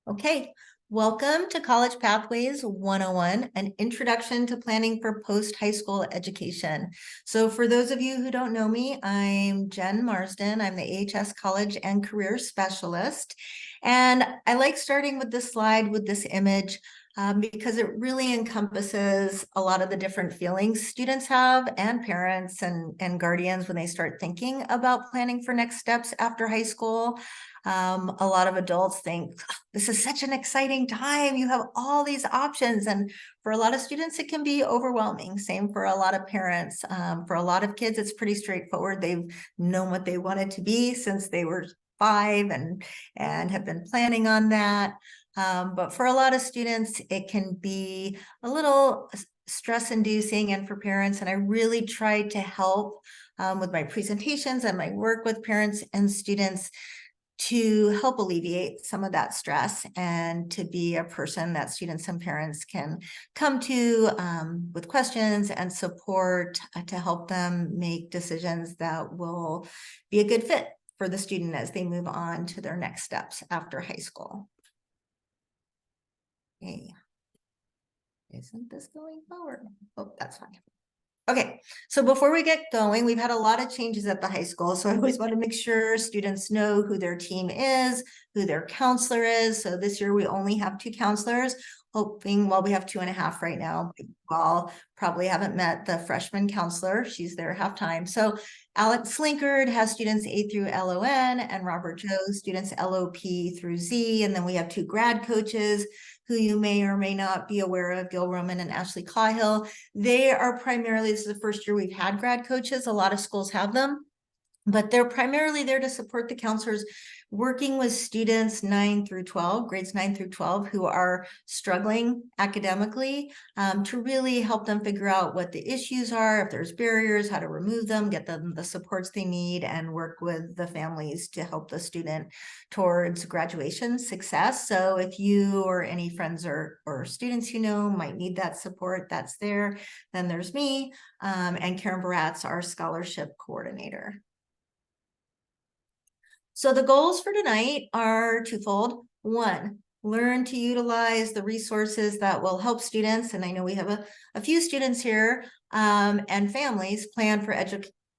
Okay, welcome to College Pathways 101, an introduction to planning for post-high school education. So for those of you who don't know me, I'm Jen Marsden. I'm the AHS College and Career Specialist. And I like starting with this slide with this image because it really encompasses a lot of the different feelings students have and parents and guardians when they start thinking about planning for next steps after high school. A lot of adults think, this is such an exciting time. You have all these options. And for a lot of students, it can be overwhelming. Same for a lot of parents. For a lot of kids, it's pretty straightforward. They've known what they wanted to be since they were 5 and have been planning on that. But for a lot of students, it can be a little stress-inducing, and for parents. And I really try to help with my presentations and my work with parents and students to help alleviate some of that stress and to be a person that students and parents can come to with questions and support to help them make decisions that will be a good fit for the student as they move on to their next steps after high school. Okay. Isn't this going forward? Oh, that's fine. Okay, so before we get going, we've had a lot of changes at the high school. So I always want to make sure students know who their team is, who their counselor is. So this year we only have 2 counselors, hoping, well, we have 2.5 right now. You all probably haven't met the freshman counselor. She's there half-time. So Alex Slinkard has students A through LON, and Robert Joe students LOP through Z. And then we have 2 grad coaches who you may or may not be aware of, Gil Roman and Ashley Cahill. They are primarily, this is the first year we've had grad coaches. A lot of schools have them, but they're primarily there to support the counselors working with students 9 through 12, grades 9 through 12, who are struggling academically, to really help them figure out what the issues are, if there's barriers, how to remove them, get them the supports they need, and work with the families to help the student towards graduation success. So if you or any friends or students you know might need that support, that's there. Then there's me, and Karen Baratz, our scholarship coordinator. So the goals for tonight are twofold. 1, learn to utilize the resources that will help students, and I know we have a few students here, and families plan for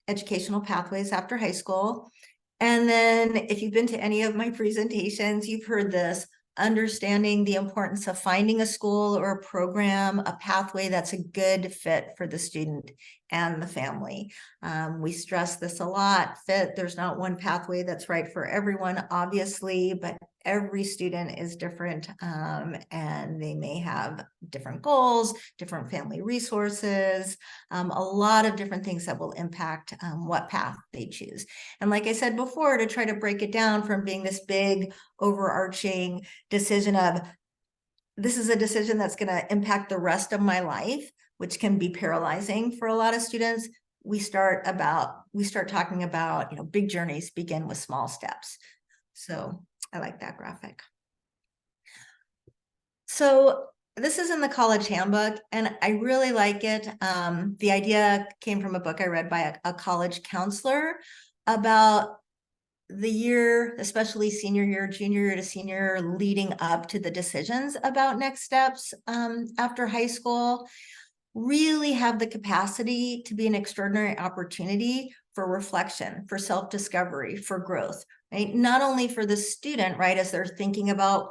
educational pathways after high school. And then if you've been to any of my presentations, you've heard this, understanding the importance of finding a school or a program, a pathway that's a good fit for the student and the family. We stress this a lot. There's not one pathway that's right for everyone, obviously, but every student is different, and they may have different goals, different family resources, a lot of different things that will impact what path they choose. And like I said before, to try to break it down from being this big overarching decision of, this is a decision that's going to impact the rest of my life, which can be paralyzing for a lot of students. We start talking about, big journeys begin with small steps. So I like that graphic. So this is in the college handbook, and I really like it. The idea came from a book I read by a college counselor about the year, especially senior year, junior year to senior, leading up to the decisions about next steps after high school, really have the capacity to be an extraordinary opportunity for reflection, for self-discovery, for growth, right? Not only for the student, right, as they're thinking about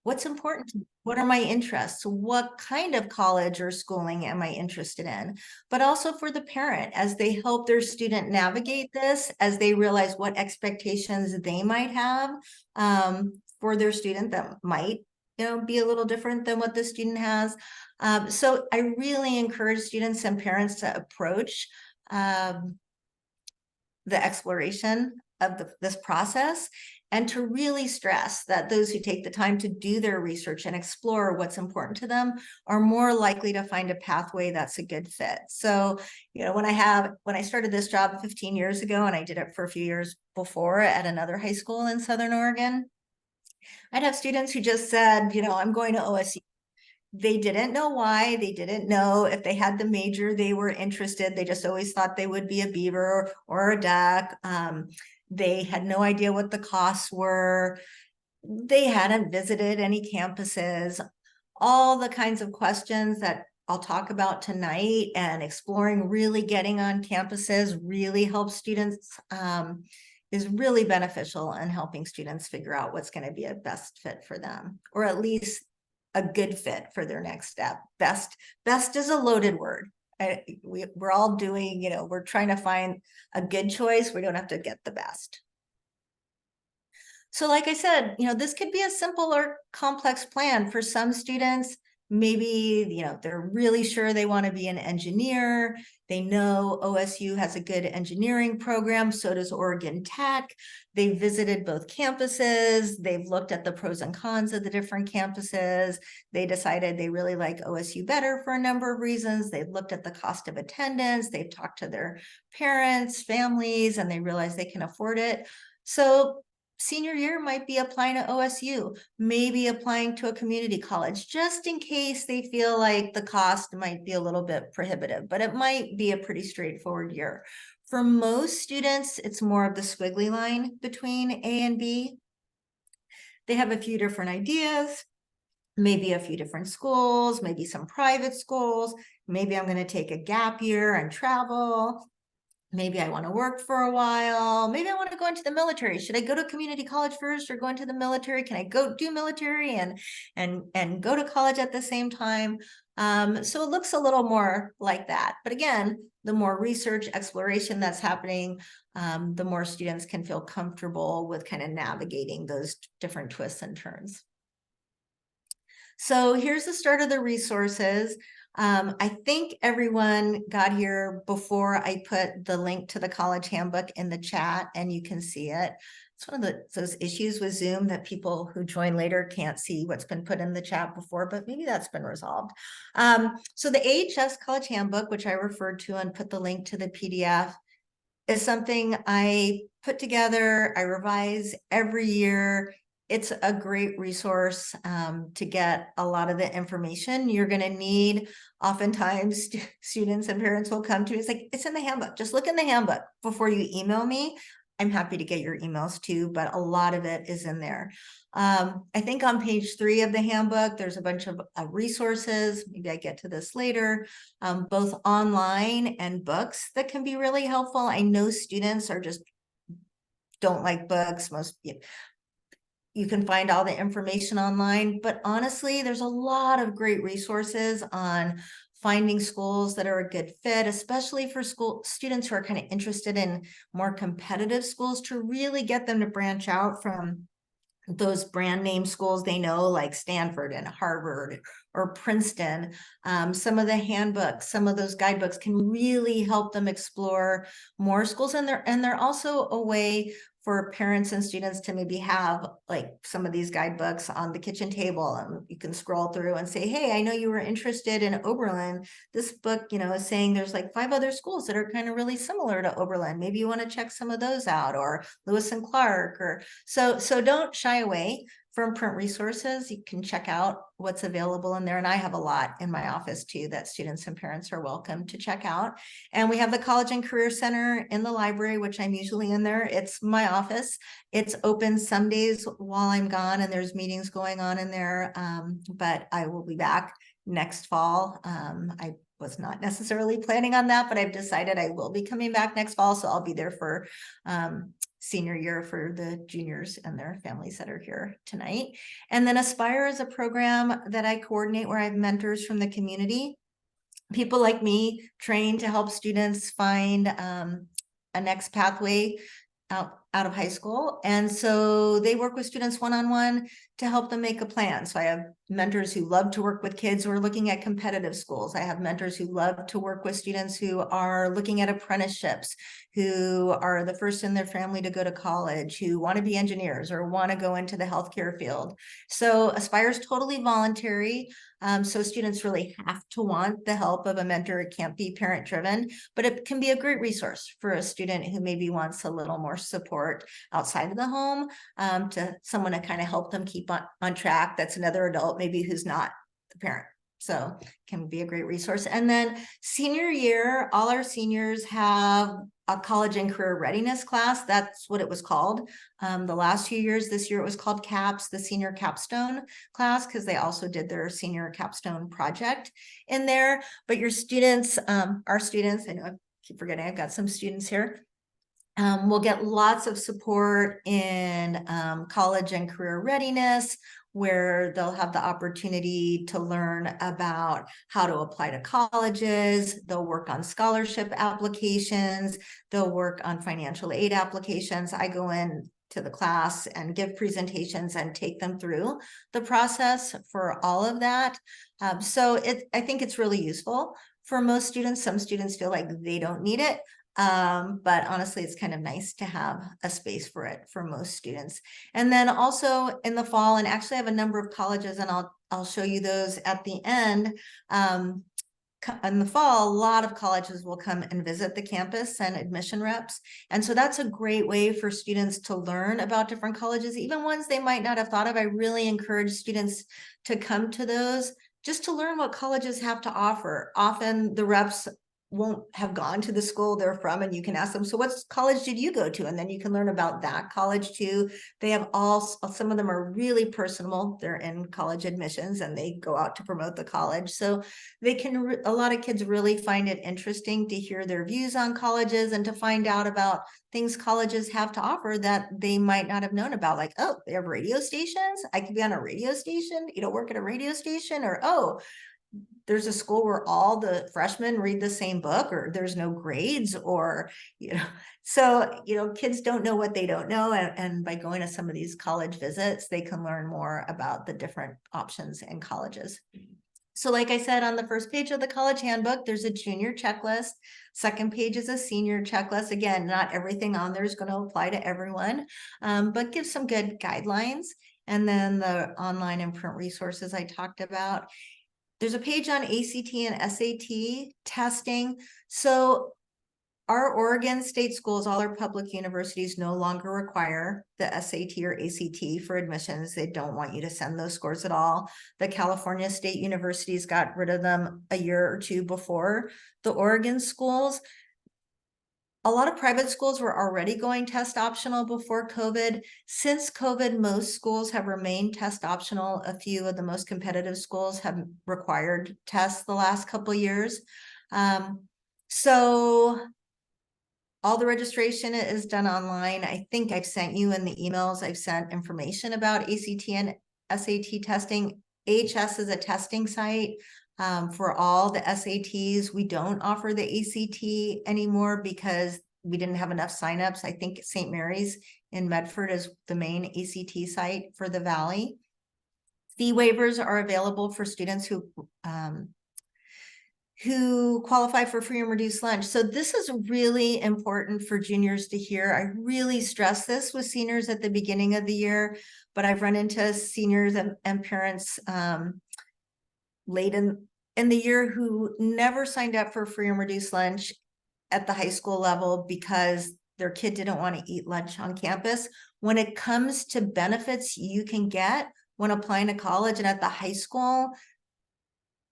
what's important to me, what are my interests, what kind of college or schooling am I interested in, but also for the parent as they help their student navigate this, as they realize what expectations they might have for their student that might be a little different than what the student has. So I really encourage students and parents to approach the exploration of this process, and to really stress that those who take the time to do their research and explore what's important to them are more likely to find a pathway that's a good fit. So, when I started this job 15 years ago, and I did it for a few years before at another high school in Southern Oregon, I'd have students who just said, I'm going to OSU. They didn't know why. They didn't know if they had the major they were interested. They just always thought they would be a beaver or a duck. They had no idea what the costs were. they hadn't visited any campuses, all the kinds of questions that I'll talk about tonight, and exploring really getting on campuses really helps students, is really beneficial in helping students figure out what's going to be a best fit for them, or at least a good fit for their next step. Best is a loaded word. We're all doing, we're trying to find a good choice. We don't have to get the best. So like I said, this could be a simple or complex plan for some students. Maybe, they're really sure they want to be an engineer. They know OSU has a good engineering program. So does Oregon Tech. They visited both campuses. They've looked at the pros and cons of the different campuses. They decided they really like OSU better for a number of reasons. They've looked at the cost of attendance. They've talked to their parents, families, and they realize they can afford it. So senior year might be applying to OSU, maybe applying to a community college, just in case they feel like the cost might be a little bit prohibitive, but it might be a pretty straightforward year. For most students, it's more of the squiggly line between A and B. They have a few different ideas, maybe a few different schools, maybe some private schools. Maybe I'm going to take a gap year and travel. Maybe I want to work for a while. Maybe I want to go into the military. Should I go to community college first or go into the military? Can I go do military and go to college at the same time? So it looks a little more like that. But again, the more research exploration that's happening, the more students can feel comfortable with kind of navigating those different twists and turns. So here's the start of the resources. I think everyone got here before I put the link to the college handbook in the chat, and you can see it. It's one of those issues with Zoom that people who join later can't see what's been put in the chat before, but maybe that's been resolved. So the AHS college handbook, which I referred to and put the link to the PDF, is something I put together, I revise every year. It's a great resource to get a lot of the information you're going to need. Oftentimes, students and parents will come to me, it's like, it's in the handbook. Just look in the handbook before you email me. I'm happy to get your emails too, but a lot of it is in there. I think on page 3 of the handbook, there's a bunch of resources. Maybe I get to this later, both online and books that can be really helpful. I know students are just don't like books. You can find all the information online, but honestly, there's a lot of great resources on finding schools that are a good fit, especially for school students who are kind of interested in more competitive schools, to really get them to branch out from those brand name schools they know, like Stanford and Harvard or Princeton. Some of the handbooks, some of those guidebooks can really help them explore more schools, and they're also a way for parents and students to maybe have like some of these guidebooks on the kitchen table, and you can scroll through and say, hey, I know you were interested in Oberlin. This book, is saying there's like 5 other schools that are kind of really similar to Oberlin. Maybe you want to check some of those out, or Lewis and Clark, or so don't shy away from print resources. You can check out what's available in there. And I have a lot in my office too that students and parents are welcome to check out. And we have the College and Career Center in the library, which I'm usually in there. It's my office. It's open some days while I'm gone, and there's meetings going on in there. But I will be back next fall. I was not necessarily planning on that, but I've decided I will be coming back next fall. So I'll be there for senior year for the juniors and their families that are here tonight. And then Aspire is a program that I coordinate where I have mentors from the community, people like me trained to help students find a next pathway out of high school. And so they work with students one-on-one to help them make a plan. So I have mentors who love to work with kids who are looking at competitive schools. I have mentors who love to work with students who are looking at apprenticeships, who are the first in their family to go to college, who want to be engineers or want to go into the healthcare field. So Aspire is totally voluntary. So students really have to want the help of a mentor. It can't be parent driven, but it can be a great resource for a student who maybe wants a little more support outside of the home, to someone to kind of help them keep on track. That's another adult maybe who's not the parent. So can be a great resource. And then senior year, all our seniors have a college and career readiness class. That's what it was called. The last few years, this year it was called CAPS, the senior capstone class, because they also did their senior capstone project in there. But your students, our students, I know I keep forgetting, I've got some students here. We'll get lots of support in college and career readiness, where they'll have the opportunity to learn about how to apply to colleges. They'll work on scholarship applications. They'll work on financial aid applications. I go in to the class and give presentations and take them through the process for all of that. So I think it's really useful for most students. Some students feel like they don't need it. But honestly, it's kind of nice to have a space for it for most students. And then also in the fall, and actually I have a number of colleges, and I'll show you those at the end. In the fall, a lot of colleges will come and visit the campus and admission reps. And so that's a great way for students to learn about different colleges, even ones they might not have thought of. I really encourage students to come to those just to learn what colleges have to offer. Often the reps won't have gone to the school they're from, and you can ask them, so what college did you go to? And then you can learn about that college too. They have some of them are really personable. They're in college admissions and they go out to promote the college. So they can, a lot of kids really find it interesting to hear their views on colleges and to find out about things colleges have to offer that they might not have known about. Like, oh, they have radio stations. I could be on a radio station, work at a radio station, or, oh, there's a school where all the freshmen read the same book, or there's no grades, or, so, kids don't know what they don't know. And by going to some of these college visits, they can learn more about the different options in colleges. So like I said, on the first page of the college handbook, there's a junior checklist. Second page is a senior checklist. Again, not everything on there is going to apply to everyone, but give some good guidelines. And then the online and print resources I talked about. There's a page on ACT and SAT testing. So our Oregon state schools, all our public universities, no longer require the SAT or ACT for admissions. They don't want you to send those scores at all. The California state universities got rid of them a year or two before the Oregon schools. A lot of private schools were already going test optional before COVID. Since COVID, most schools have remained test optional. A few of the most competitive schools have required tests the last couple of years. So all the registration is done online. I think I've sent you in the emails, I've sent information about ACT and SAT testing. AHS is a testing site for all the SATs. We don't offer the ACT anymore because we didn't have enough signups. I think St. Mary's in Medford is the main ACT site for the Valley. Fee waivers are available for students who qualify for free and reduced lunch. So this is really important for juniors to hear. I really stress this with seniors at the beginning of the year, but I've run into seniors and parents late in the year who never signed up for free and reduced lunch at the high school level because their kid didn't want to eat lunch on campus. When it comes to benefits you can get when applying to college and at the high school,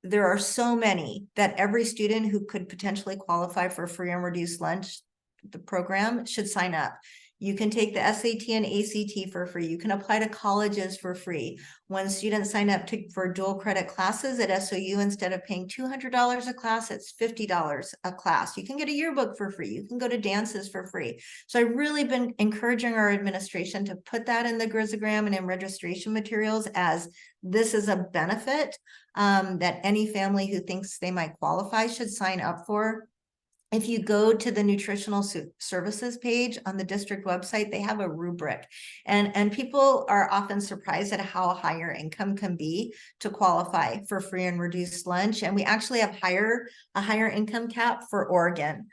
there are so many that every student who could potentially qualify for free and reduced lunch, the program, should sign up. You can take the SAT and ACT for free. You can apply to colleges for free. When students sign up for dual credit classes at SOU, instead of paying $200 a class, it's $50 a class. You can get a yearbook for free. You can go to dances for free. So I've really been encouraging our administration to put that in the Grisogram and in registration materials, as this is a benefit that any family who thinks they might qualify should sign up for. If you go to the nutritional services page on the district website, they have a rubric, and people are often surprised at how high your income can be to qualify for free and reduced lunch. And we actually have a higher income cap for Oregon,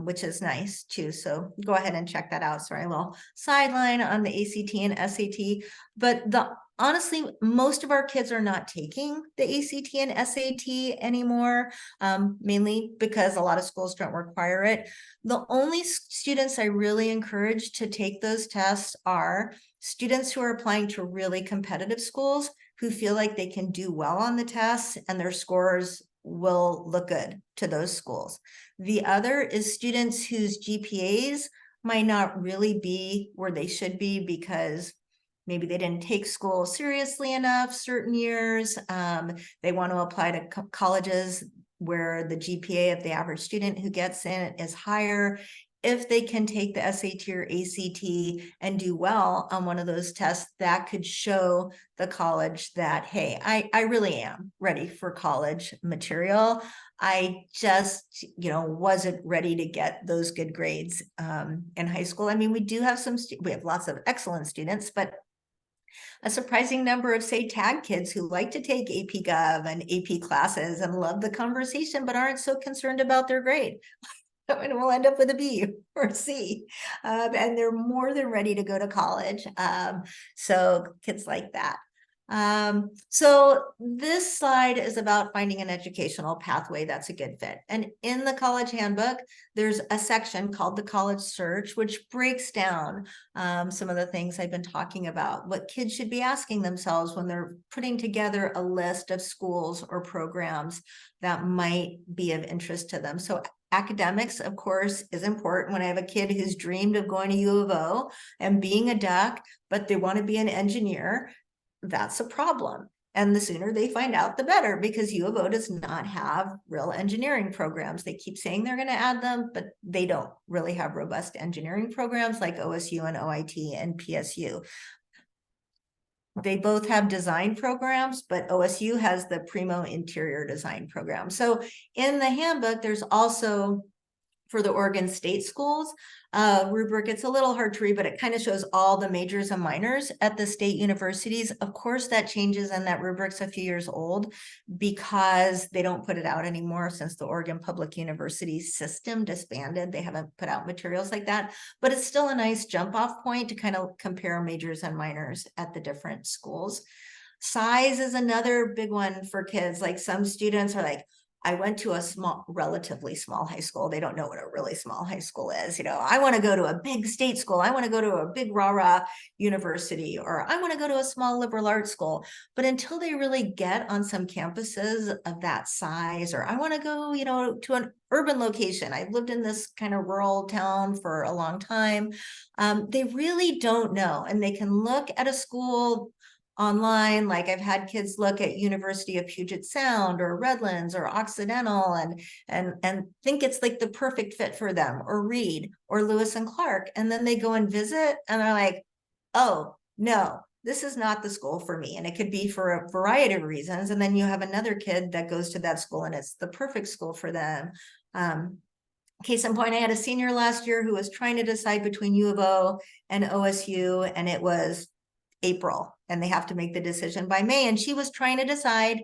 which is nice too. So go ahead and check that out. Sorry, a little sideline on the ACT and SAT, but honestly, most of our kids are not taking the ACT and SAT anymore, mainly because a lot of schools don't require it. The only students I really encourage to take those tests are students who are applying to really competitive schools who feel like they can do well on the tests and their scores will look good to those schools. The other is students whose GPAs might not really be where they should be because maybe they didn't take school seriously enough certain years. They want to apply to colleges where the GPA of the average student who gets in is higher. If they can take the SAT or ACT and do well on one of those tests, that could show the college that, hey, I really am ready for college material. I just, wasn't ready to get those good grades in high school. I mean, we do have we have lots of excellent students, but a surprising number of, say, tag kids who like to take AP Gov and AP classes and love the conversation, but aren't so concerned about their grade. And we'll end up with a B or C. And they're more than ready to go to college. So kids like that. So this slide is about finding an educational pathway that's a good fit. And in the college handbook, there's a section called the college search, which breaks down some of the things I've been talking about, what kids should be asking themselves when they're putting together a list of schools or programs that might be of interest to them. So academics, of course, is important. When I have a kid who's dreamed of going to U of O and being a duck, but they want to be an engineer, that's a problem. And the sooner they find out, the better, because U of O does not have real engineering programs. They keep saying they're going to add them, but they don't really have robust engineering programs like OSU and OIT and PSU. They both have design programs, but OSU has the Primo Interior Design program. So in the handbook, there's also, for the Oregon State schools, rubric. It's a little hard to read, but it kind of shows all the majors and minors at the state universities. Of course, that changes, and that rubric's a few years old because they don't put it out anymore since the Oregon Public University system disbanded. They haven't put out materials like that, but it's still a nice jump off point to kind of compare majors and minors at the different schools. Size is another big one for kids. Like some students are like, I went to a relatively small high school. They don't know what a really small high school is. I want to go to a big state school. I want to go to a big rah-rah university, or I want to go to a small liberal arts school. But until they really get on some campuses of that size, or I want to go, to an urban location. I've lived in this kind of rural town for a long time. They really don't know. And they can look at a school online. Like I've had kids look at University of Puget Sound or Redlands or Occidental and think it's like the perfect fit for them, or Reed or Lewis and Clark. And then they go and visit and they're like, oh, no, this is not the school for me. And it could be for a variety of reasons. And then you have another kid that goes to that school and it's the perfect school for them. Case in point, I had a senior last year who was trying to decide between U of O and OSU, and it was April, and they have to make the decision by May. And she was trying to decide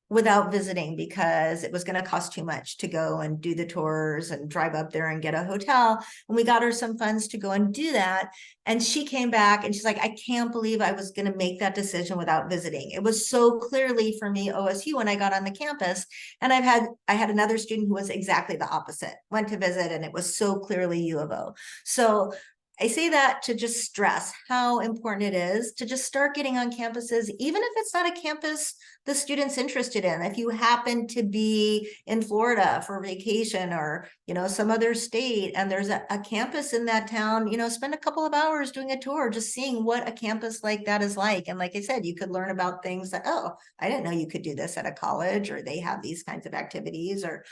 without visiting because it was going to cost too much to go and do the tours and drive up there and get a hotel. And we got her some funds to go and do that. And she came back and she's like, I can't believe I was going to make that decision without visiting. It was so clearly for me OSU when I got on the campus. And I had another student who was exactly the opposite, went to visit, and it was so clearly U of O. So I say that to just stress how important it is to just start getting on campuses, even if it's not a campus the student's interested in. If you happen to be in Florida for vacation, or, some other state, and there's a campus in that town, spend a couple of hours doing a tour, just seeing what a campus like that is like. And like I said, you could learn about things that, oh, I didn't know you could do this at a college, or they have these kinds of activities, or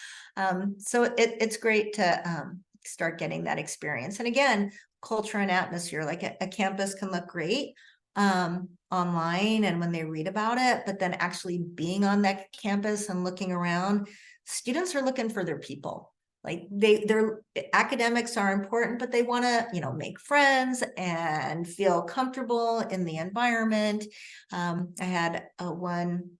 so it's great to start getting that experience. And again, culture and atmosphere, like a campus can look great online and when they read about it, but then actually being on that campus and looking around, students are looking for their people. Like their academics are important, but they want to, make friends and feel comfortable in the environment. I had one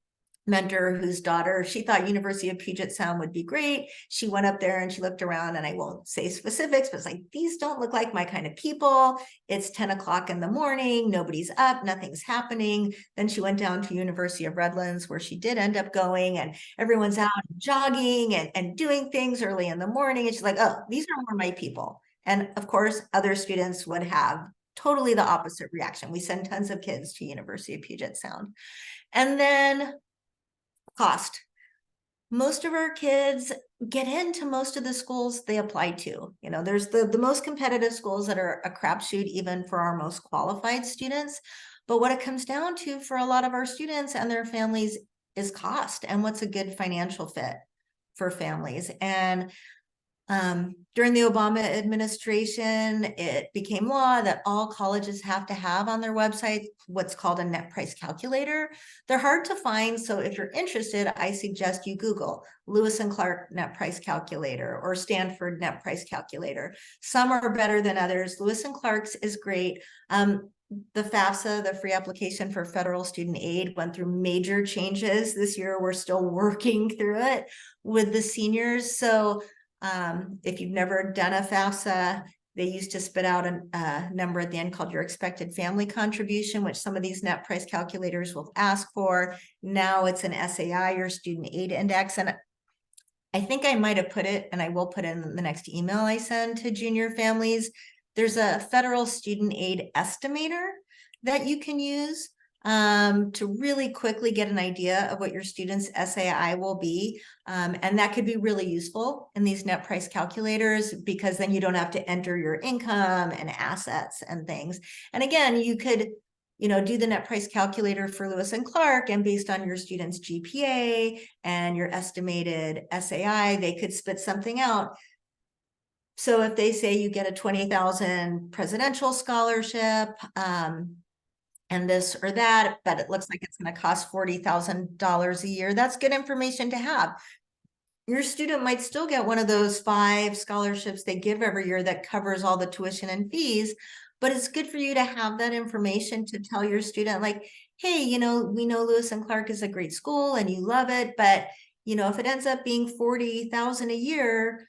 mentor whose daughter, she thought University of Puget Sound would be great. She went up there and she looked around, and I won't say specifics, but it's like, these don't look like my kind of people. It's 10 o'clock in the morning. Nobody's up. Nothing's happening. Then she went down to University of Redlands, where she did end up going, and everyone's out jogging and doing things early in the morning. And she's like, oh, these are more my people. And of course, other students would have totally the opposite reaction. We send tons of kids to University of Puget Sound. And then cost. Most of our kids get into most of the schools they apply to. You know, there's the most competitive schools that are a crapshoot even for our most qualified students. But what it comes down to for a lot of our students and their families is cost and what's a good financial fit for families. And during the Obama administration, it became law that all colleges have to have on their website what's called a net price calculator. They're hard to find, so if you're interested, I suggest you Google Lewis and Clark net price calculator or Stanford net price calculator. Some are better than others. Lewis and Clark's is great. The FAFSA, the free application for federal student aid, went through major changes this year. We're still working through it with the seniors. So if you've never done a FAFSA, they used to spit out a number at the end called your expected family contribution, which some of these net price calculators will ask for. Now it's an SAI, your student aid index. And I think I might have put it, and I will put it in the next email I send to junior families. There's a federal student aid estimator that you can use to really quickly get an idea of what your student's SAI will be. And that could be really useful in these net price calculators because then you don't have to enter your income and assets and things. And again, you could, you know, do the net price calculator for Lewis and Clark, and based on your student's GPA and your estimated SAI, they could spit something out. So if they say you get a $20,000 presidential scholarship, and this or that, but it looks like it's going to cost $40,000 a year, that's good information to have. Your student might still get one of those 5 scholarships they give every year that covers all the tuition and fees, but it's good for you to have that information to tell your student, like, hey, you know, we know Lewis and Clark is a great school and you love it, but you know, if it ends up being $40,000 a year,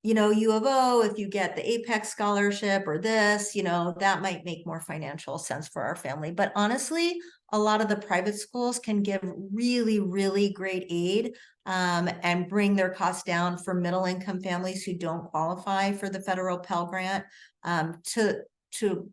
you know, U of O, if you get the Apex scholarship or this, you know, that might make more financial sense for our family. But honestly, a lot of the private schools can give really, really great aid and bring their costs down for middle income families who don't qualify for the federal Pell Grant to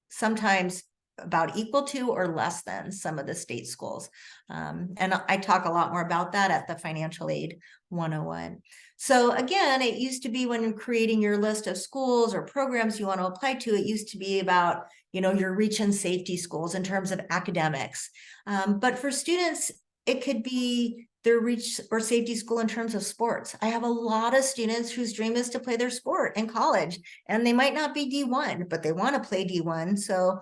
sometimes about equal to or less than some of the state schools. And I talk a lot more about that at the Financial Aid 101. So again, it used to be when you're creating your list of schools or programs you want to apply to, it used to be about, you know, your reach and safety schools in terms of academics. But for students, it could be their reach or safety school in terms of sports. I have a lot of students whose dream is to play their sport in college, and they might not be D1, but they want to play D1. So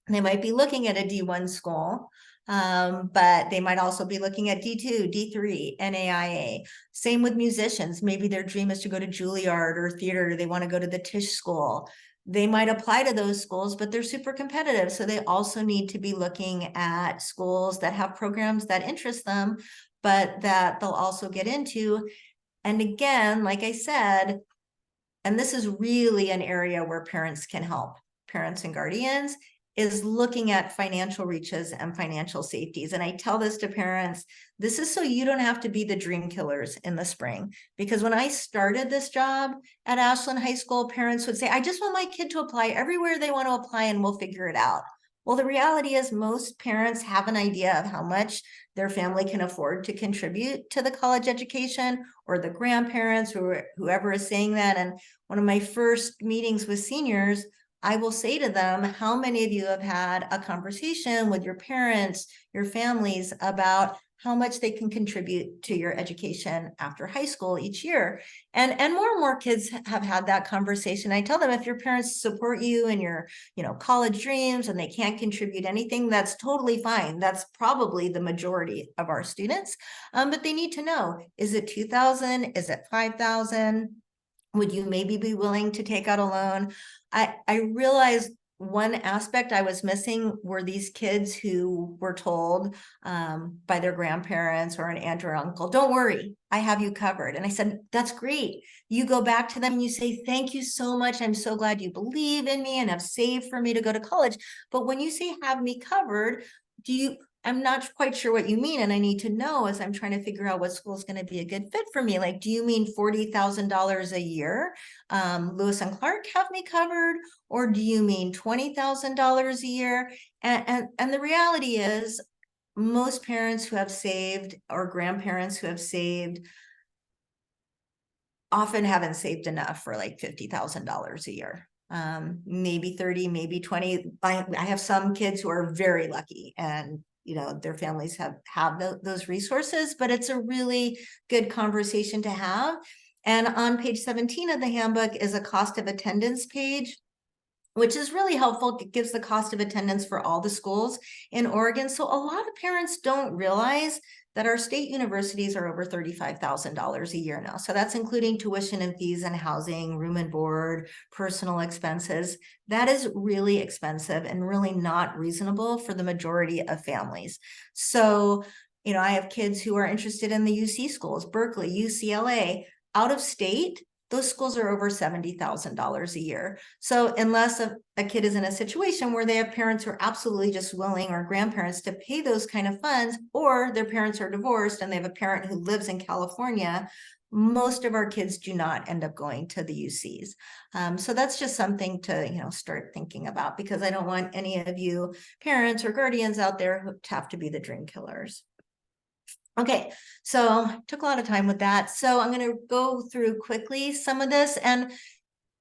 they might be looking at a D1 school, but they might also be looking at D2, D3, NAIA. Same with musicians. Maybe their dream is to go to Juilliard or theater. They want to go to the Tisch School. They might apply to those schools, but they're super competitive. So they also need to be looking at schools that have programs that interest them, but that they'll also get into. And again, like I said, and this is really an area where parents can help, parents and guardians, is looking at financial reaches and financial safeties. And I tell this to parents, this is so you don't have to be the dream killers in the spring. Because when I started this job at Ashland High School, parents would say, I just want my kid to apply everywhere they want to apply and we'll figure it out. Well, the reality is most parents have an idea of how much their family can afford to contribute to the college education, or the grandparents or whoever is saying that. And one of my first meetings with seniors, I will say to them, how many of you have had a conversation with your parents, your families about how much they can contribute to your education after high school each year? And more kids have had that conversation. I tell them, if your parents support you in your, you know, college dreams and they can't contribute anything, that's totally fine. That's probably the majority of our students. But they need to know, is it 2,000? Is it 5,000? Would you maybe be willing to take out a loan? I realized one aspect I was missing were these kids who were told by their grandparents or an aunt or uncle, don't worry, I have you covered. And I said, that's great. You go back to them and you say, thank you so much. I'm so glad you believe in me and have saved for me to go to college. But when you say have me covered, do you, I'm not quite sure what you mean. And I need to know as I'm trying to figure out what school is going to be a good fit for me. Like, do you mean $40,000 a year? Lewis and Clark have me covered, or do you mean $20,000 a year? And the reality is, most parents who have saved or grandparents who have saved often haven't saved enough for like $50,000 a year. Maybe 30, maybe 20. I have some kids who are very lucky and their families have those resources, but it's a really good conversation to have. And on page 17 of the handbook is a cost of attendance page, which is really helpful. It gives the cost of attendance for all the schools in Oregon. So a lot of parents don't realize that our state universities are over $35,000 a year now. So that's including tuition and fees and housing, room and board, personal expenses. That is really expensive and really not reasonable for the majority of families. So, I have kids who are interested in the UC schools, Berkeley, UCLA, out of state. Those schools are over $70,000 a year. So unless a kid is in a situation where they have parents who are absolutely just willing, or grandparents, to pay those kind of funds, or their parents are divorced and they have a parent who lives in California, most of our kids do not end up going to the UCs. So that's just something to start thinking about, because I don't want any of you parents or guardians out there who have to be the dream killers. Okay, so took a lot of time with that. So I'm going to go through quickly some of this, and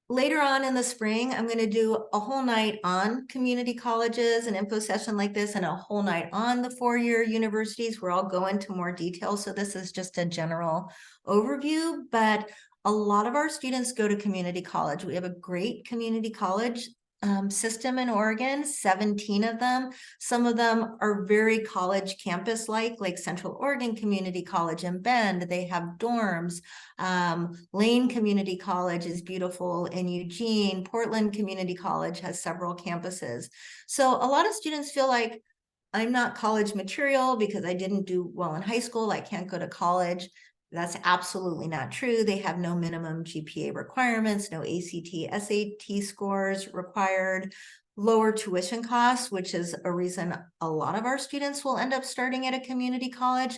later on in the spring, I'm going to do a whole night on community colleges, an info session like this, and a whole night on the four-year universities where I'll go into more detail. So this is just a general overview, but a lot of our students go to community college. We have a great community college system in Oregon, 17 of them. Some of them are very college campus-like Central Oregon Community College in Bend. They have dorms. Lane Community College is beautiful in Eugene. Portland Community College has several campuses. So a lot of students feel like, I'm not college material because I didn't do well in high school, I can't go to college. That's absolutely not true. They have no minimum GPA requirements, no ACT, SAT scores required, lower tuition costs, which is a reason a lot of our students will end up starting at a community college.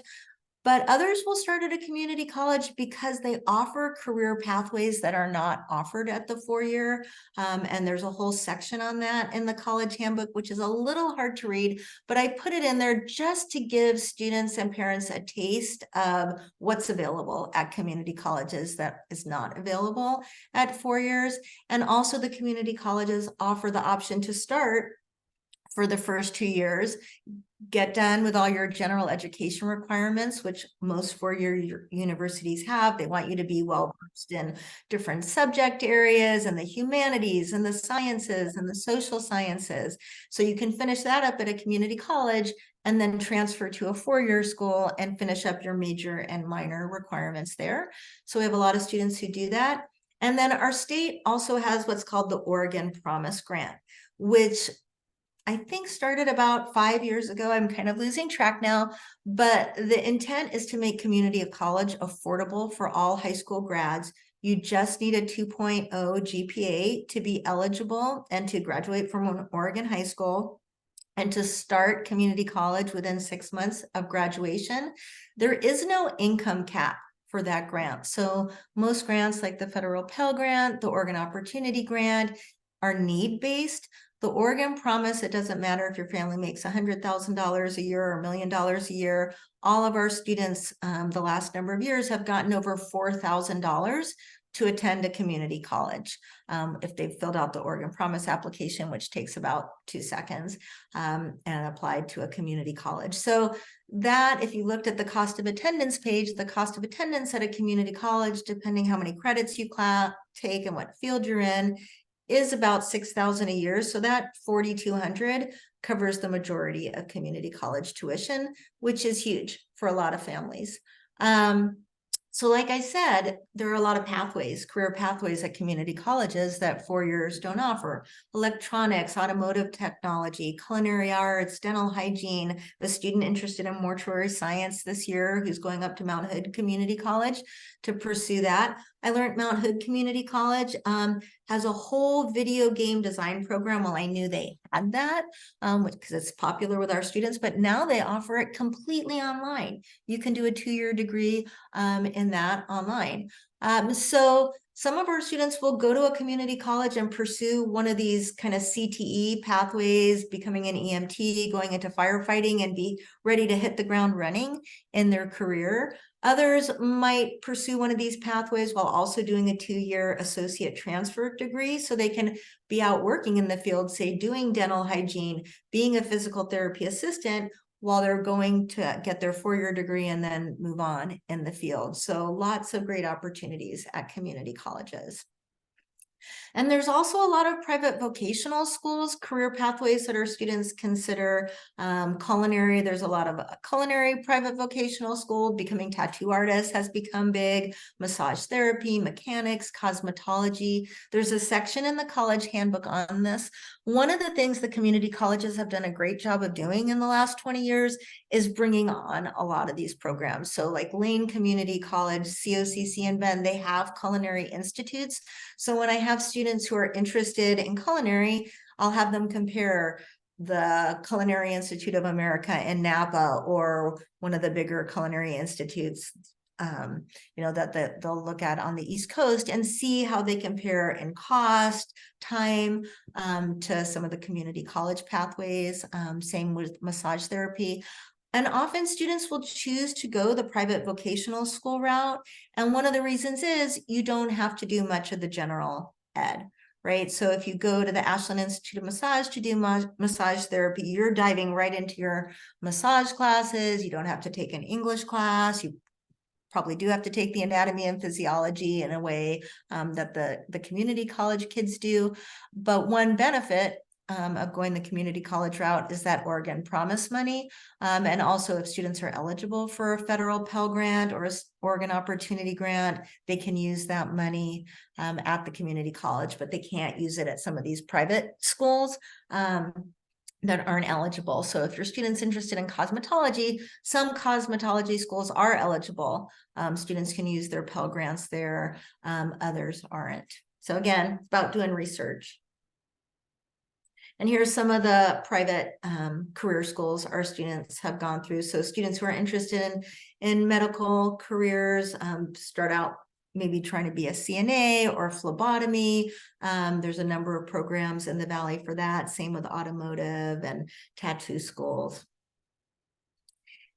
But others will start at a community college because they offer career pathways that are not offered at the four-year. And there's a whole section on that in the college handbook, which is a little hard to read, but I put it in there just to give students and parents a taste of what's available at community colleges that is not available at 4 years. And also the community colleges offer the option to start for the first 2 years, get done with all your general education requirements, which most four-year universities have. They want you to be well-versed in different subject areas and the humanities and the sciences and the social sciences. So you can finish that up at a community college and then transfer to a four-year school and finish up your major and minor requirements there. So we have a lot of students who do that. And then our state also has what's called the Oregon Promise Grant, which I think started about 5 years ago. I'm kind of losing track now, but the intent is to make community college affordable for all high school grads. You just need a 2.0 GPA to be eligible and to graduate from an Oregon high school and to start community college within 6 months of graduation. There is no income cap for that grant. So most grants, like the federal Pell Grant, the Oregon Opportunity Grant, are need-based. The Oregon Promise, it doesn't matter if your family makes $100,000 a year or $1 million a year. All of our students the last number of years have gotten over $4,000 to attend a community college if they've filled out the Oregon Promise application, which takes about 2 seconds, and applied to a community college. So that, if you looked at the cost of attendance page, the cost of attendance at a community college, depending how many credits you take and what field you're in, is about $6,000 a year. So that $4,200 covers the majority of community college tuition, which is huge for a lot of families. So like I said, there are a lot of pathways, career pathways at community colleges that 4 years don't offer. Electronics, automotive technology, culinary arts, dental hygiene. The student interested in mortuary science this year who's going up to Mount Hood Community College to pursue that. I learned Mount Hood Community College has a whole video game design program. Well, I knew they had that because it's popular with our students, but now they offer it completely online. You can do a 2-year degree in that online. So some of our students will go to a community college and pursue one of these kind of CTE pathways, becoming an EMT, going into firefighting, and be ready to hit the ground running in their career. Others might pursue one of these pathways while also doing a 2-year associate transfer degree, so they can be out working in the field, say doing dental hygiene, being a physical therapy assistant, while they're going to get their 4-year degree and then move on in the field. So lots of great opportunities at community colleges. And there's also a lot of private vocational schools, career pathways that our students consider. Culinary, there's a lot of culinary private vocational school. Becoming tattoo artists has become big. Massage therapy, mechanics, cosmetology. There's a section in the college handbook on this. One of the things the community colleges have done a great job of doing in the last 20 years is bringing on a lot of these programs. So like Lane Community College, COCC in Bend, they have culinary institutes. So when I have students who are interested in culinary, I'll have them compare the Culinary Institute of America in Napa or one of the bigger culinary institutes that they'll look at on the East Coast and see how they compare in cost, time to some of the community college pathways. Same with massage therapy. And often students will choose to go the private vocational school route. And one of the reasons is you don't have to do much of the general ed, right? So if you go to the Ashland Institute of Massage to do massage therapy, you're diving right into your massage classes. You don't have to take an English class. You probably do have to take the anatomy and physiology in a way that the community college kids do. But one benefit of going the community college route is that Oregon Promise money. And also if students are eligible for a federal Pell Grant or a Oregon Opportunity Grant, they can use that money at the community college, but they can't use it at some of these private schools that aren't eligible. So if your student's interested in cosmetology, some cosmetology schools are eligible. Students can use their Pell Grants there, others aren't. So again, it's about doing research. And here's some of the private career schools our students have gone through. So students who are interested in medical careers start out maybe trying to be a CNA or phlebotomy. There's a number of programs in the Valley for that. Same with automotive and tattoo schools.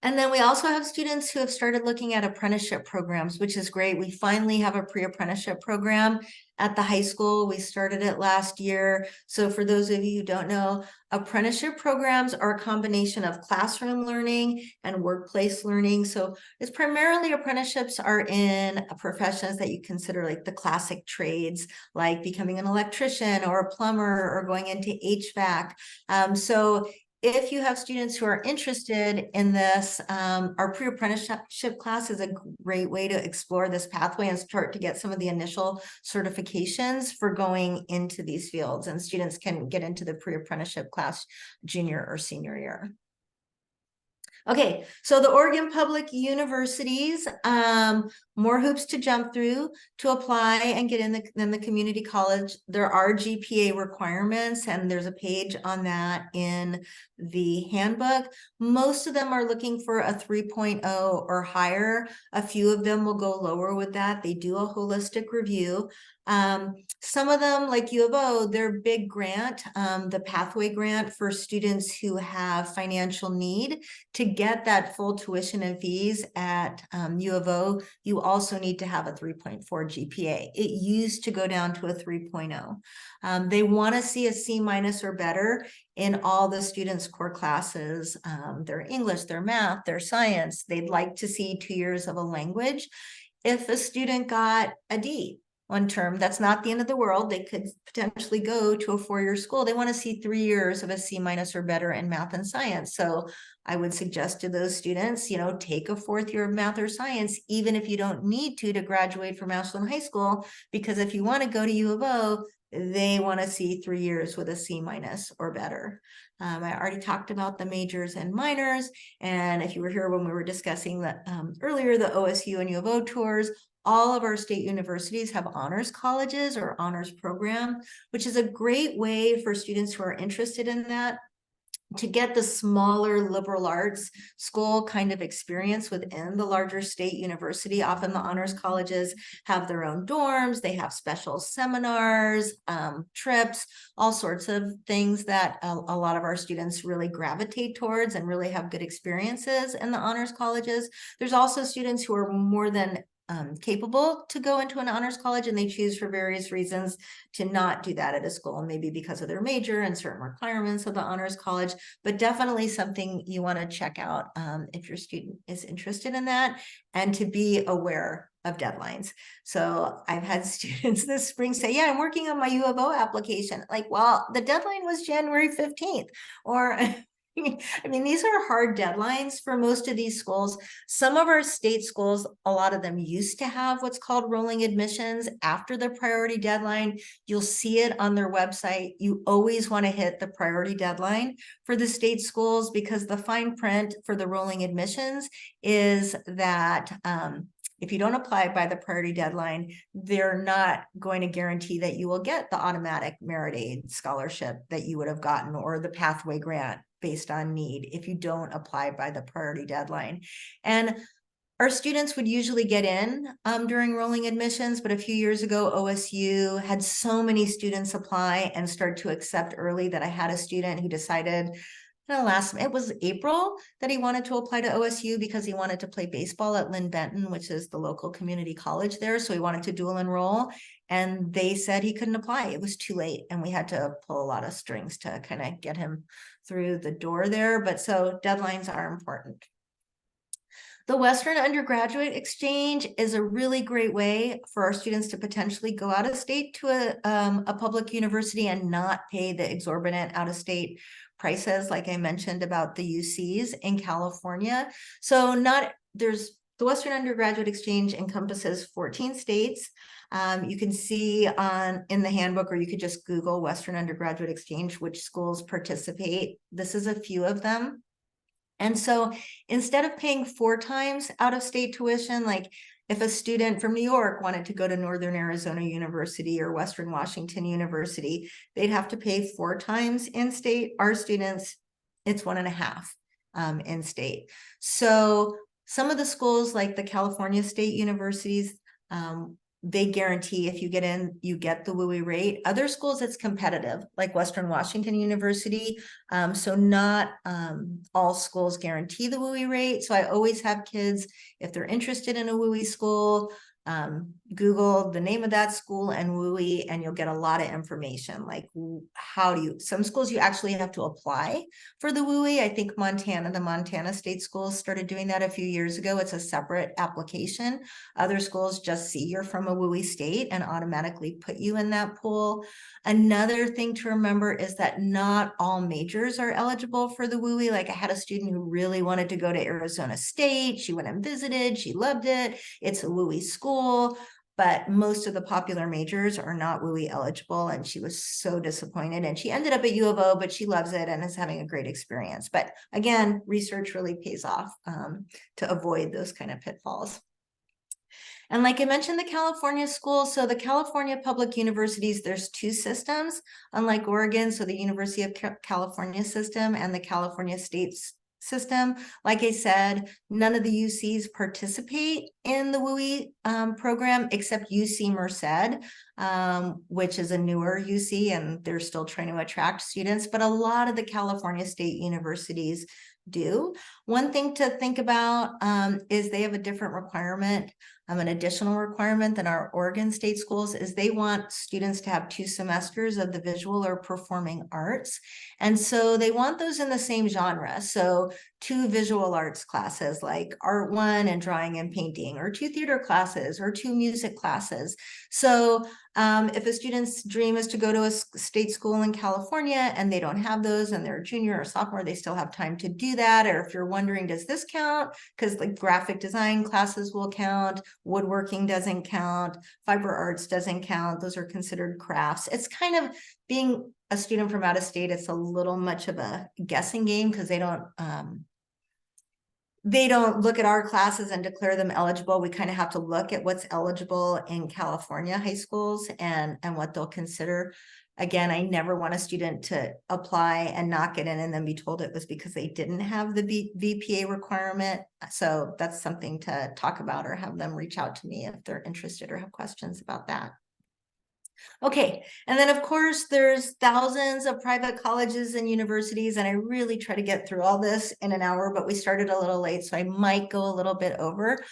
And then we also have students who have started looking at apprenticeship programs, which is great. We finally have a pre-apprenticeship program at the high school. We started it last year. So for those of you who don't know, apprenticeship programs are a combination of classroom learning and workplace learning. So it's primarily apprenticeships are in professions that you consider like the classic trades, like becoming an electrician or a plumber or going into HVAC. So if you have students who are interested in this, our pre-apprenticeship class is a great way to explore this pathway and start to get some of the initial certifications for going into these fields. And students can get into the pre-apprenticeship class junior or senior year. Okay, so the Oregon Public Universities, more hoops to jump through to apply and get in the community college. There are GPA requirements, and there's a page on that in the handbook. Most of them are looking for a 3.0 or higher. A few of them will go lower with that. They do a holistic review. Some of them, like U of O, their big grant, the Pathway Grant for students who have financial need to get that full tuition and fees at U of O, you also need to have a 3.4 GPA. It used to go down to a 3.0. They want to see a C- or better in all the students' core classes, their English, their math, their science. They'd like to see 2 years of a language. If a student got a D one term, that's not the end of the world. They could potentially go to a 4-year school. They want to see 3 years of a C- or better in math and science. So I would suggest to those students, take a 4th year of math or science, even if you don't need to graduate from Ashland High School, because if you want to go to U of O, they want to see 3 years with a C- or better. I already talked about the majors and minors. And if you were here when we were discussing that earlier, the OSU and U of O tours, all of our state universities have honors colleges or honors program, which is a great way for students who are interested in that to get the smaller liberal arts school kind of experience within the larger state university. Often the honors colleges have their own dorms, they have special seminars, trips, all sorts of things that a lot of our students really gravitate towards and really have good experiences in the honors colleges. There's also students who are more than capable to go into an honors college, and they choose for various reasons to not do that at a school, maybe because of their major and certain requirements of the honors college, but definitely something you want to check out if your student is interested in that, and to be aware of deadlines. So I've had students this spring say, yeah, I'm working on my U of O application. Like, well, the deadline was January 15th, or I mean, these are hard deadlines for most of these schools. Some of our state schools, a lot of them used to have what's called rolling admissions after the priority deadline. You'll see it on their website. You always want to hit the priority deadline for the state schools, because the fine print for the rolling admissions is that if you don't apply by the priority deadline, they're not going to guarantee that you will get the automatic merit aid scholarship that you would have gotten, or the pathway grant based on need, if you don't apply by the priority deadline. And our students would usually get in during rolling admissions, but a few years ago, OSU had so many students apply and start to accept early that I had a student who decided it was April that he wanted to apply to OSU because he wanted to play baseball at Lynn Benton, which is the local community college there. So he wanted to dual enroll, and they said he couldn't apply. It was too late, and we had to pull a lot of strings to kind of get him through the door there. But so deadlines are important. The Western Undergraduate Exchange is a really great way for our students to potentially go out of state to a public university and not pay the exorbitant out of state prices, like I mentioned about the UCs in California. So the Western Undergraduate Exchange encompasses 14 states. You can see in the handbook, or you could just Google Western Undergraduate Exchange, which schools participate. This is a few of them. And so instead of paying 4 times out of state tuition, like if a student from New York wanted to go to Northern Arizona University or Western Washington University, they'd have to pay 4 times in state. Our students, it's 1.5 in state. So some of the schools, like the California state universities, they guarantee if you get in, you get the WUI rate. Other schools, it's competitive, like Western Washington University. So not all schools guarantee the WUI rate. So I always have kids, if they're interested in a WUI school, Google the name of that school and WUI, and you'll get a lot of information. Like some schools you actually have to apply for the WUI. I think the Montana State Schools started doing that a few years ago. It's a separate application. Other schools just see you're from a WUI state and automatically put you in that pool. Another thing to remember is that not all majors are eligible for the WUI. Like I had a student who really wanted to go to Arizona State. She went and visited, she loved it. It's a WUI school, but most of the popular majors are not WUI eligible, and she was so disappointed. And she ended up at U of O, but she loves it and is having a great experience. But again, research really pays off to avoid those kind of pitfalls. And like I mentioned, the California schools, so the California public universities, there's 2 systems, unlike Oregon. So the University of California system and the California State system. Like I said, none of the UCs participate in the WUI program except UC Merced, which is a newer UC, and they're still trying to attract students. But a lot of the California state universities do. One thing to think about is they have a different requirement. An additional requirement than our Oregon state schools is they want students to have 2 semesters of the visual or performing arts. And so they want those in the same genre. So 2 visual arts classes like Art 1 and drawing and painting, or 2 theater classes, or 2 music classes. So if a student's dream is to go to a state school in California and they don't have those and they're a junior or sophomore, they still have time to do that. Or if you're wondering, does this count? Because like graphic design classes will count, woodworking doesn't count, fiber arts doesn't count. Those are considered crafts. It's kind of, being a student from out of state, it's a little much of a guessing game because they don't, they don't look at our classes and declare them eligible. We kind of have to look at what's eligible in California high schools and what they'll consider. Again, I never want a student to apply and not get in and then be told it was because they didn't have the VPA requirement. So that's something to talk about, or have them reach out to me if they're interested or have questions about that. Okay, and then of course there's thousands of private colleges and universities, and I really try to get through all this in an hour, but we started a little late, so I might go a little bit over.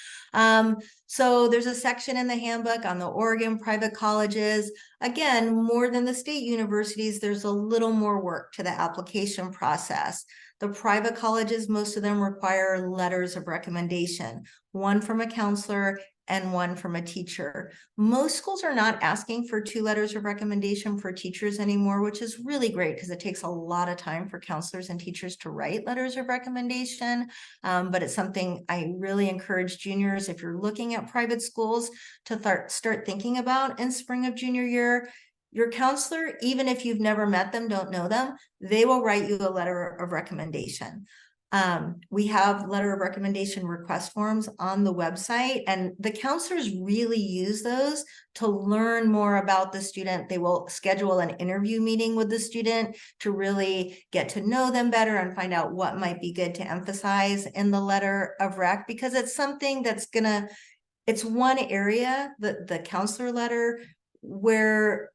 So there's a section in the handbook on the Oregon private colleges. Again, more than the state universities, there's a little more work to the application process. The private colleges, most of them require letters of recommendation, one from a counselor and one from a teacher. Most schools are not asking for 2 letters of recommendation for teachers anymore, which is really great because it takes a lot of time for counselors and teachers to write letters of recommendation. But it's something I really encourage juniors, if you're looking at private schools, to start thinking about in spring of junior year. Your counselor, even if you've never met them, don't know them, they will write you a letter of recommendation. We have letter of recommendation request forms on the website, and the counselors really use those to learn more about the student. They will schedule an interview meeting with the student to really get to know them better and find out what might be good to emphasize in the letter of rec, because it's something that's it's one area, the counselor letter, where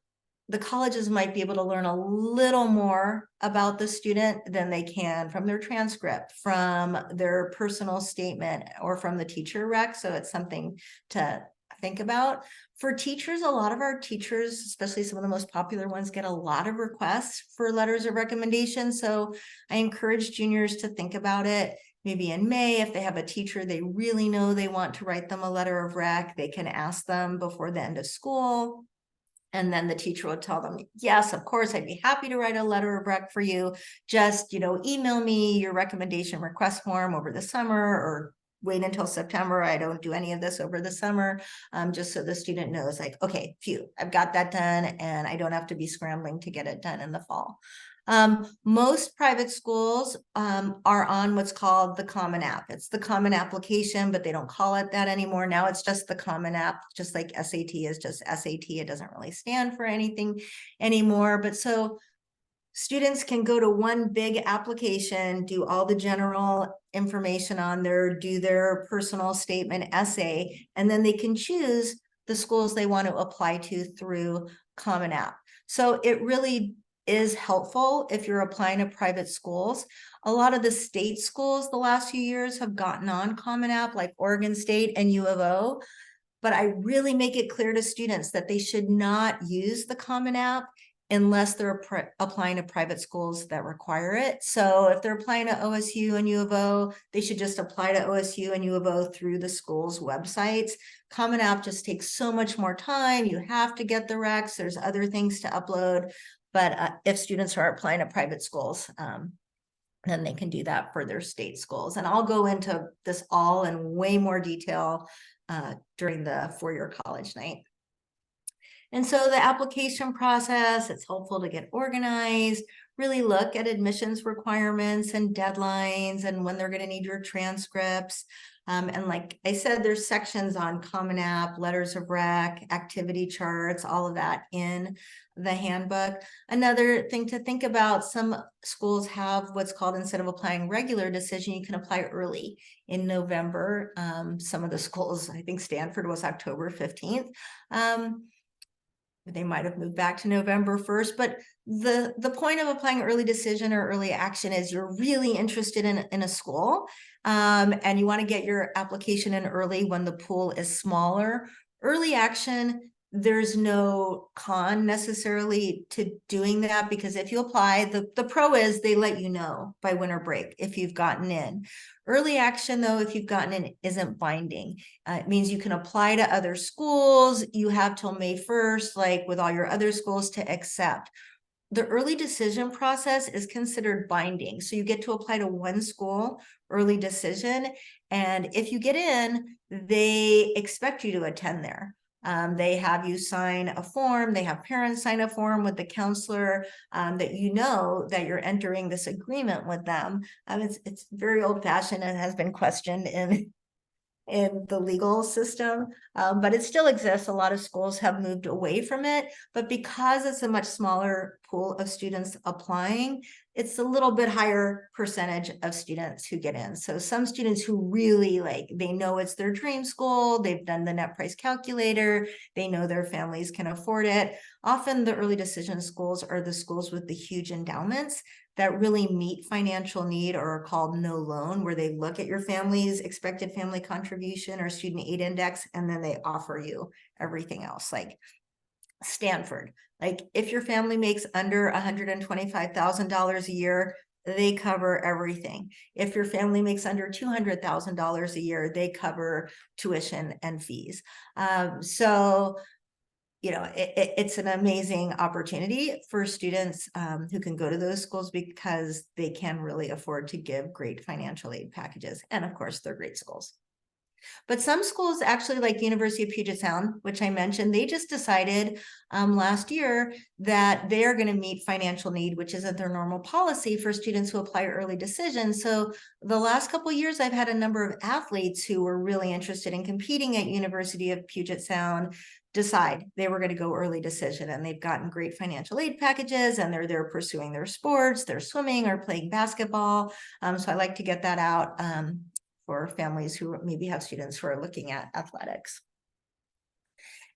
the colleges might be able to learn a little more about the student than they can from their transcript, from their personal statement, or from the teacher rec. So it's something to think about. For teachers, a lot of our teachers, especially some of the most popular ones, get a lot of requests for letters of recommendation. So I encourage juniors to think about it. Maybe in May, if they have a teacher they really know they want to write them a letter of rec, they can ask them before the end of school. And then the teacher will tell them, yes, of course, I'd be happy to write a letter of rec for you. Just, email me your recommendation request form over the summer, or wait until September. I don't do any of this over the summer, just so the student knows, like, okay, phew, I've got that done, and I don't have to be scrambling to get it done in the fall. Most private schools are on what's called the Common App. It's the Common Application, but they don't call it that anymore. Now it's just the Common App, just like SAT is just SAT. It doesn't really stand for anything anymore. But so students can go to one big application, do all the general information on there, do their personal statement essay, and then they can choose the schools they want to apply to through Common App. So it really is helpful if you're applying to private schools. A lot of the state schools the last few years have gotten on Common App, like Oregon State and U of O, but I really make it clear to students that they should not use the Common App unless they're applying to private schools that require it. So if they're applying to OSU and U of O, they should just apply to OSU and U of O through the school's websites. Common App just takes so much more time. You have to get the recs. There's other things to upload. But if students are applying to private schools, then they can do that for their state schools. And I'll go into this all in way more detail during the four-year college night. And so the application process, it's helpful to get organized, really look at admissions requirements and deadlines and when they're going to need your transcripts. And like I said, there's sections on Common App, letters of rec, activity charts, all of that in the handbook. Another thing to think about, some schools have what's called, instead of applying regular decision, you can apply early in November. Some of the schools, I think Stanford was October 15th. They might have moved back to November 1st, but the point of applying early decision or early action is you're really interested in a school, and you want to get your application in early when the pool is smaller. Early action, there's no con necessarily to doing that, because if you apply, the pro is they let you know by winter break if you've gotten in. Early action, though, if you've gotten in, isn't binding. It means you can apply to other schools. You have till May 1st, like with all your other schools, to accept. The early decision process is considered binding. So you get to apply to one school, early decision. And if you get in, they expect you to attend there. They have you sign a form, they have parents sign a form with the counselor, that you know that you're entering this agreement with them. It's very old fashioned and has been questioned in the legal system, but it still exists. A lot of schools have moved away from it, but because it's a much smaller pool of students applying, it's a little bit higher percentage of students who get in. So some students who really they know it's their dream school, they've done the net price calculator, they know their families can afford it. Often the early decision schools are the schools with the huge endowments that really meet financial need, or are called no loan, where they look at your family's expected family contribution or student aid index, and then they offer you everything else. Like Stanford, if your family makes under $125,000 a year, they cover everything. If your family makes under $200,000 a year, they cover tuition and fees. So it's an amazing opportunity for students who can go to those schools because they can really afford to give great financial aid packages. And of course, they're great schools. But some schools, actually, like the University of Puget Sound, which I mentioned, they just decided last year that they are going to meet financial need, which isn't their normal policy for students who apply early decision. So the last couple of years, I've had a number of athletes who were really interested in competing at University of Puget Sound decide they were going to go early decision, and they've gotten great financial aid packages, and they're there pursuing their sports, they're swimming or playing basketball. So I like to get that out for families who maybe have students who are looking at athletics.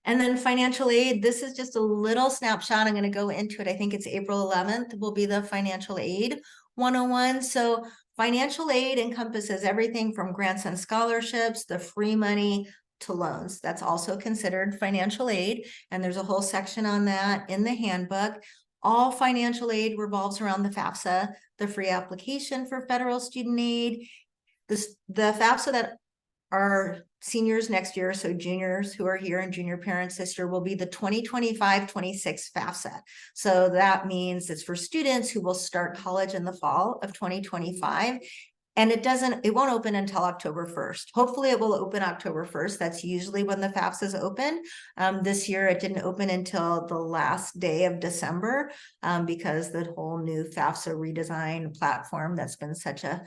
And then financial aid, this is just a little snapshot. I'm going to go into it. I think it's April 11th will be the financial aid 101. So financial aid encompasses everything from grants and scholarships, the free money, to loans. That's also considered financial aid. And there's a whole section on that in the handbook. All financial aid revolves around the FAFSA, the free application for federal student aid. The FAFSA that are seniors next year, so juniors who are here and junior parents this year, will be the 2025-26 FAFSA. So that means it's for students who will start college in the fall of 2025. And it won't open until October 1st. Hopefully it will open October 1st. That's usually when the FAFSAs open. This year it didn't open until the last day of December because the whole new FAFSA redesign platform that's been such a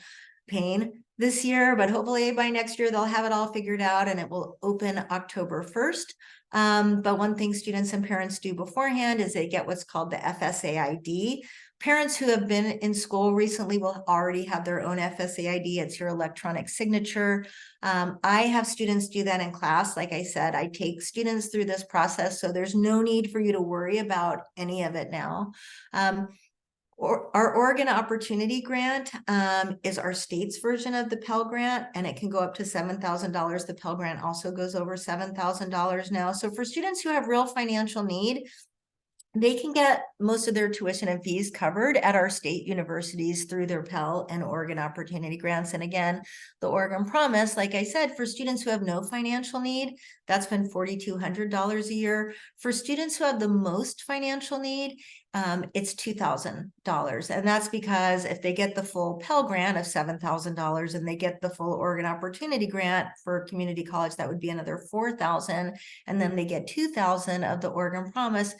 pain this year, but hopefully by next year they'll have it all figured out and it will open October 1st. But one thing students and parents do beforehand is they get what's called the FSA ID. Parents who have been in school recently will already have their own FSA ID. It's your electronic signature. I have students do that in class. Like I said, I take students through this process, so there's no need for you to worry about any of it now. Our Oregon Opportunity Grant is our state's version of the Pell Grant, and it can go up to $7,000. The Pell Grant also goes over $7,000 now. So for students who have real financial need, they can get most of their tuition and fees covered at our state universities through their Pell and Oregon Opportunity Grants. And again, the Oregon Promise, like I said, for students who have no financial need, that's been $4,200 a year. For students who have the most financial need, it's $2,000. And that's because if they get the full Pell Grant of $7,000 and they get the full Oregon Opportunity Grant for community college, that would be another $4,000. And then they get $2,000 of the Oregon Promise.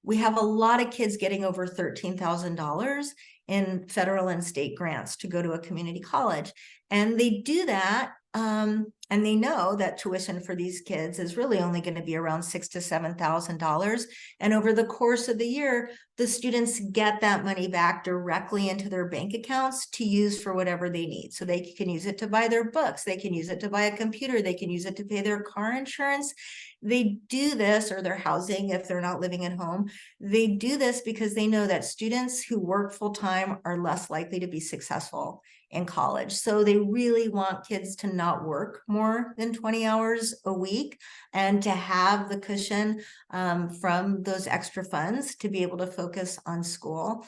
We have a lot of kids getting over $13,000 in federal and state grants to go to a community college. And they do that, and they know that tuition for these kids is really only going to be around $6,000 to $7,000. And over the course of the year, the students get that money back directly into their bank accounts to use for whatever they need. So they can use it to buy their books, they can use it to buy a computer, they can use it to pay their car insurance. They do this, or their housing if they're not living at home. They do this because they know that students who work full-time are less likely to be successful in college. So they really want kids to not work more than 20 hours a week and to have the cushion from those extra funds to be able to focus on school.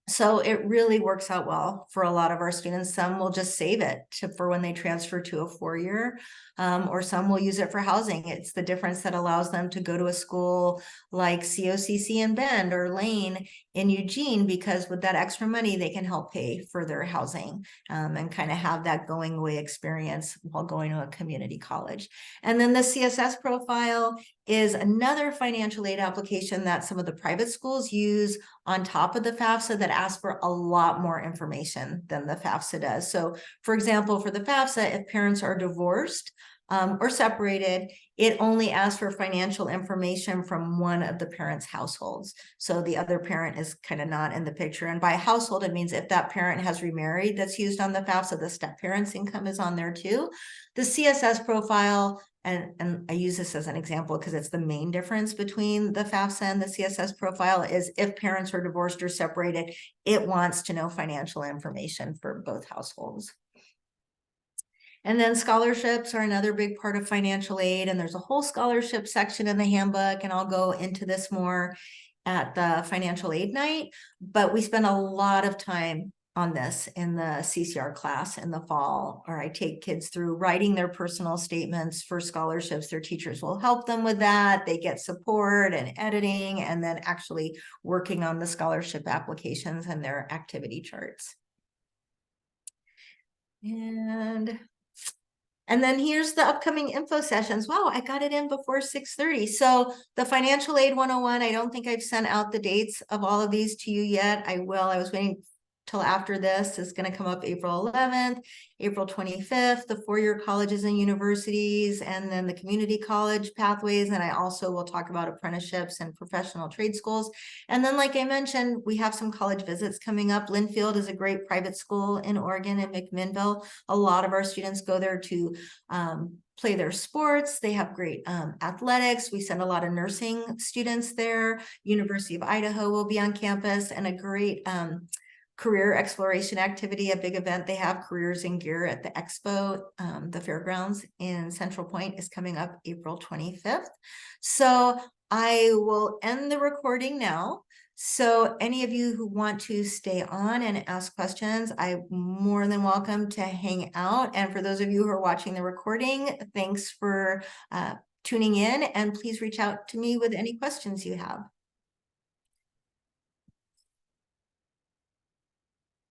So it really works out well for a lot of our students. Some will just save it for when they transfer to a 4-year, or some will use it for housing. It's the difference that allows them to go to a school like COCC in Bend or Lane in Eugene, because with that extra money, they can help pay for their housing, and kind of have that going away experience while going to a community college. And then the CSS profile is another financial aid application that some of the private schools use on top of the FAFSA that asks for a lot more information than the FAFSA does. So for example, for the FAFSA, if parents are divorced or separated, it only asks for financial information from one of the parents' households. So the other parent is kind of not in the picture. And by household, it means if that parent has remarried, that's used on the FAFSA, the step parent's income is on there too. The CSS profile, and I use this as an example because it's the main difference between the FAFSA and the CSS profile, is if parents are divorced or separated, it wants to know financial information for both households. And then scholarships are another big part of financial aid, and there's a whole scholarship section in the handbook, and I'll go into this more at the financial aid night, but we spend a lot of time on this in the CCR class in the fall, or I take kids through writing their personal statements for scholarships. Their teachers will help them with that. They get support and editing, and then actually working on the scholarship applications and their activity charts. And then here's the upcoming info sessions. Wow, I got it in before 6:30. So the Financial Aid 101, I don't think I've sent out the dates of all of these to you yet. I will. I was waiting till after this. It's going to come up April 11th, April 25th, the 4-year colleges and universities, and then the community college pathways. And I also will talk about apprenticeships and professional trade schools. And then, like I mentioned, we have some college visits coming up. Linfield is a great private school in Oregon and McMinnville. A lot of our students go there to play their sports. They have great athletics. We send a lot of nursing students there. University of Idaho will be on campus, and a great career exploration activity, a big event they have, Careers in Gear, at the expo, the fairgrounds in Central Point, is coming up April 25th. So I will end the recording now. So any of you who want to stay on and ask questions, I'm more than welcome to hang out. And for those of you who are watching the recording, thanks for tuning in, and please reach out to me with any questions you have.